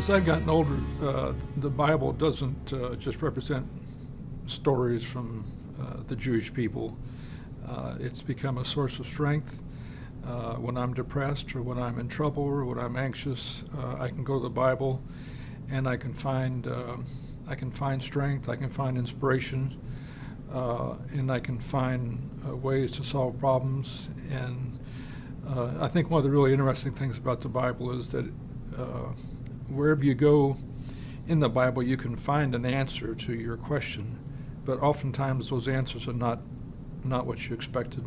As I've gotten older, the Bible doesn't just represent stories from the Jewish people. It's become a source of strength. When I'm depressed or when I'm in trouble or when I'm anxious, I can go to the Bible and I can find strength, I can find inspiration, and I can find ways to solve problems. And I think one of the really interesting things about the Bible is that wherever you go in the Bible, you can find an answer to your question, but oftentimes those answers are not what you expected,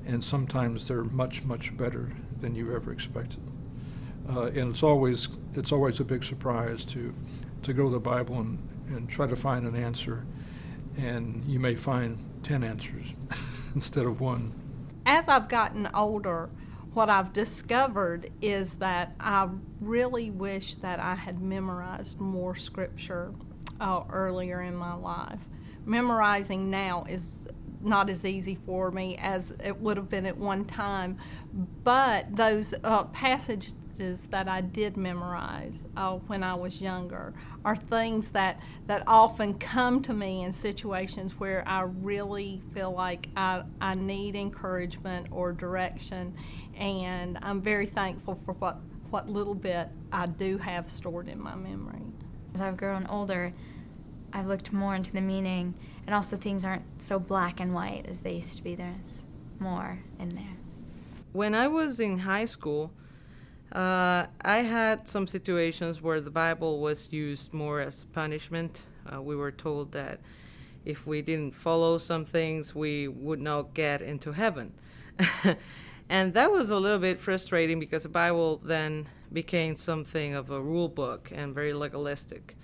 and sometimes they're much, much better than you ever expected. And it's always a big surprise to go to the Bible and try to find an answer, and you may find 10 answers instead of one. As I've gotten older, what I've discovered is that I really wish that I had memorized more scripture earlier in my life. Memorizing now is not as easy for me as it would have been at one time, but those passages that I did memorize when I was younger are things that often come to me in situations where I really feel like I need encouragement or direction, and I'm very thankful for what little bit I do have stored in my memory. As I've grown older, I've looked more into the meaning, and also things aren't so black and white as they used to be. There's more in there. When I was in high school, I had some situations where the Bible was used more as punishment. We were told that if we didn't follow some things, we would not get into heaven. And that was a little bit frustrating because the Bible then became something of a rule book and very legalistic.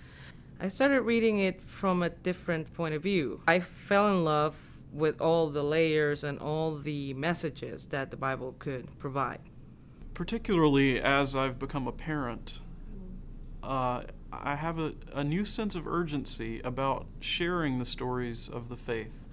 I started reading it from a different point of view. I fell in love with all the layers and all the messages that the Bible could provide. Particularly as I've become a parent, I have a new sense of urgency about sharing the stories of the faith.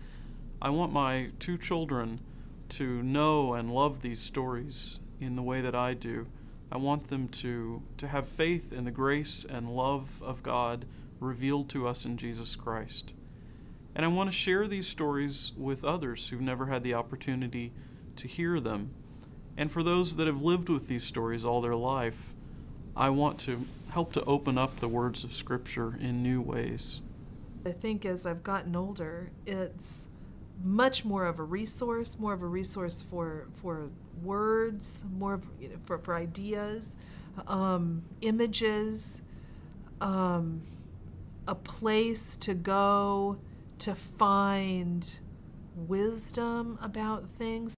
I want my 2 children to know and love these stories in the way that I do. I want them to have faith in the grace and love of God revealed to us in Jesus Christ. And I want to share these stories with others who've never had the opportunity to hear them. And for those that have lived with these stories all their life, I want to help to open up the words of Scripture in new ways. I think as I've gotten older, it's much more of a resource for words, more of, for ideas, images, a place to go to find wisdom about things.